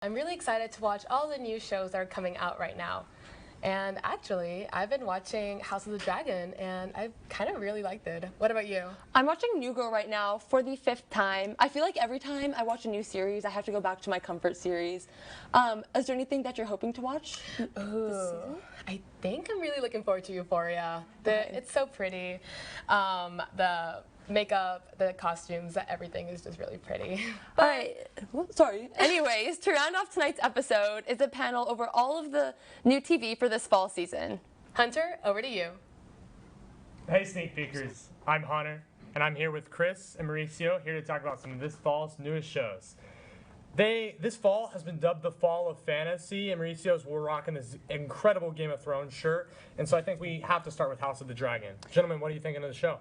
I'm really excited to watch all the new shows that are coming out right now. And actually, I've been watching House of the Dragon, and I've kind of really liked it. What about you? I'm watching New Girl right now for the 5th time. I feel like every time I watch a new series, I have to go back to my comfort series. Is there anything that you're hoping to watch this season? I think I'm really looking forward to Euphoria. It's so pretty. The makeup, the costumes, everything is just really pretty. All right. Well, sorry. Anyways, to round off tonight's episode is a panel over all of the new TV for this fall season. Hunter, over to you. Hey Sneak Peekers, I'm Hunter, and I'm here with Chris and Mauricio, here to talk about some of this fall's newest shows. This fall has been dubbed the fall of fantasy, and Mauricio's we're rocking this incredible Game of Thrones shirt, and so I think we have to start with House of the Dragon. Gentlemen, what are you thinking of the show?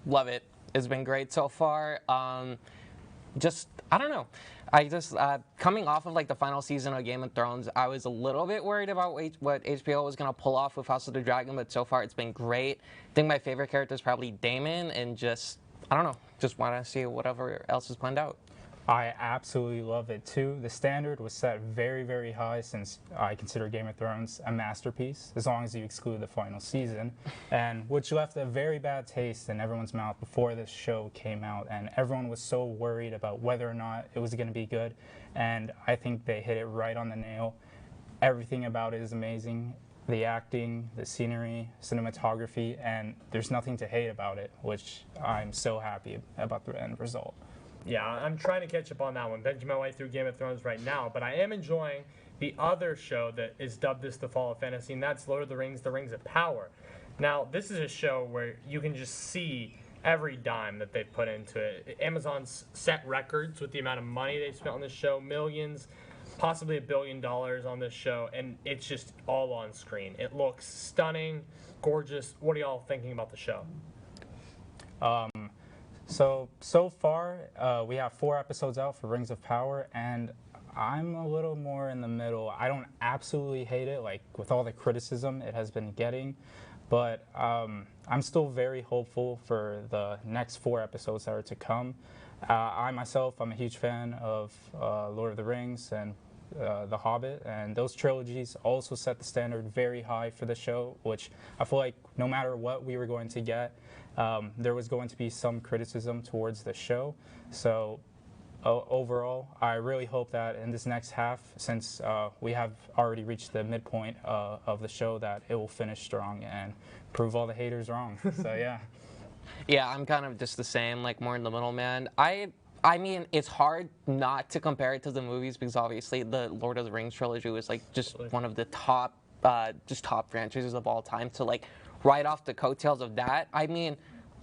Love it. It's been great so far. I don't know. Coming off of like the final season of Game of Thrones, I was a little bit worried about what HBO was going to pull off with House of the Dragon, but so far it's been great. I think my favorite character is probably Daemon, and I don't know, just want to see whatever else is planned out. I absolutely love it too. The standard was set very, very high since I consider Game of Thrones a masterpiece, as long as you exclude the final season, and which left a very bad taste in everyone's mouth before this show came out, and everyone was so worried about whether or not it was going to be good, and I think they hit it right on the nail. Everything about it is amazing. The acting, the scenery, cinematography, and there's nothing to hate about it, which I'm so happy about the end result. Yeah, I'm trying to catch up on that one. Benching my way through Game of Thrones right now, but I am enjoying the other show that is dubbed this the fall of fantasy, and that's Lord of the Rings of Power. Now, this is a show where you can just see every dime that they've put into it. Amazon's set records with the amount of money they spent on this show, millions, possibly $1 billion on this show, and it's just all on screen. It looks stunning, gorgeous. What are y'all thinking about the show? So far, we have 4 episodes out for Rings of Power, and I'm a little more in the middle. I don't absolutely hate it, like with all the criticism it has been getting, but I'm still very hopeful for the next 4 episodes that are to come. I'm a huge fan of Lord of the Rings and The Hobbit, and those trilogies also set the standard very high for the show, which I feel like no matter what we were going to get, there was going to be some criticism towards the show. So overall, I really hope that in this next half, since we have already reached the midpoint of the show, that it will finish strong and prove all the haters wrong. So yeah. Yeah, I'm kind of just the same, like more in the middle, man. I mean, it's hard not to compare it to the movies because obviously the Lord of the Rings trilogy was like just one of the top franchises of all time. So like right off the coattails of that, I mean,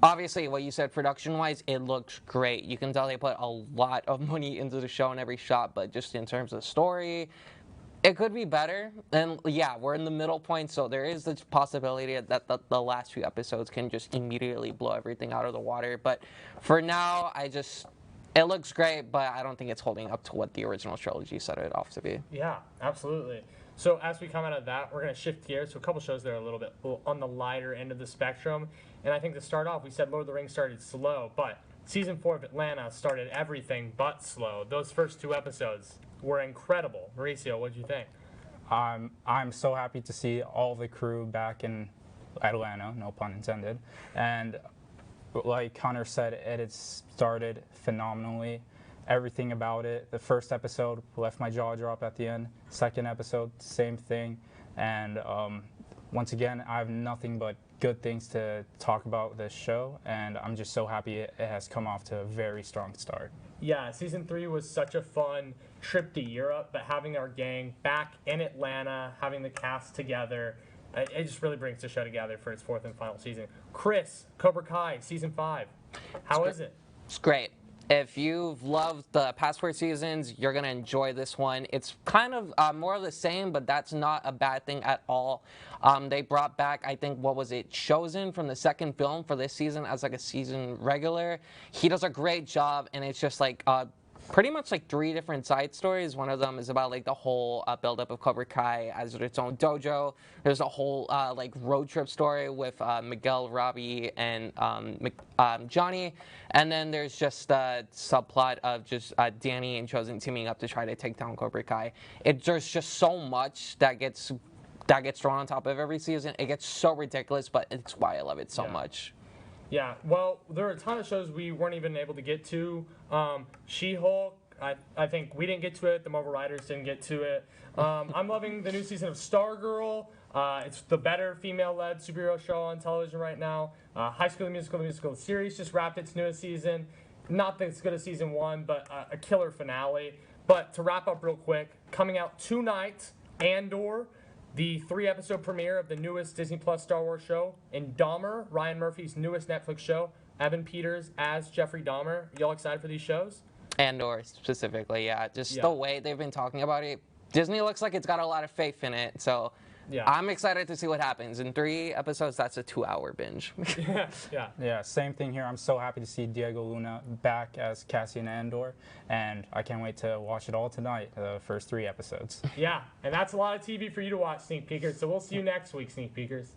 obviously what you said production-wise, it looks great. You can tell they put a lot of money into the show in every shot, but just in terms of story, it could be better. And yeah, we're in the middle point, so there is the possibility that the last few episodes can just immediately blow everything out of the water. But for now, it looks great, but I don't think it's holding up to what the original trilogy set it off to be. Yeah, absolutely. So as we come out of that, we're going to shift gears to a couple shows that are a little bit on the lighter end of the spectrum. And I think to start off, we said Lord of the Rings started slow, but Season 4 of Atlanta started everything but slow. Those first 2 episodes were incredible. Mauricio, what did you think? I'm so happy to see all the crew back in Atlanta, no pun intended. And like Connor said, it started phenomenally. Everything about it. The first episode left my jaw drop at the end. Second episode, same thing. And once again, I have nothing but good things to talk about this show, and I'm just so happy it has come off to a very strong start. Yeah, Season 3 was such a fun trip to Europe, but having our gang back in Atlanta, having the cast together, it just really brings the show together for its 4th and final season. Chris, Cobra Kai, Season 5, how is it? It's great. If you've loved the past 4 seasons, you're going to enjoy this one. It's kind of more of the same, but that's not a bad thing at all. They brought back, I think, what was it, Chosen from the second film for this season as like a season regular. He does a great job, and it's just like pretty much like 3 different side stories. One of them is about like the whole buildup of Cobra Kai as its own dojo. There's a whole like road trip story with Miguel, Robbie, and Johnny. And then there's just a subplot of just Danny and Chosen teaming up to try to take down Cobra Kai. There's just so much that gets thrown on top of every season. It gets so ridiculous, but it's why I love it so much. Yeah, well, there are a ton of shows we weren't even able to get to. She-Hulk, I think we didn't get to it. The Marvel writers didn't get to it. I'm loving the new season of Stargirl. It's the better female-led superhero show on television right now. High School Musical, the musical series just wrapped its newest season. Not as good as season 1, but a killer finale. But to wrap up real quick, coming out tonight, Andor, the 3-episode premiere of the newest Disney Plus Star Wars show, and Dahmer, Ryan Murphy's newest Netflix show, Evan Peters as Jeffrey Dahmer. Y'all excited for these shows? Andor specifically, yeah. Just the way they've been talking about it. Disney looks like it's got a lot of faith in it, so I'm excited to see what happens. In 3 episodes, that's a 2-hour binge. Yeah, same thing here. I'm so happy to see Diego Luna back as Cassian Andor, and I can't wait to watch it all tonight, the first 3 episodes. Yeah, and that's a lot of TV for you to watch, Sneak Peekers. So we'll see you next week, Sneak Peekers.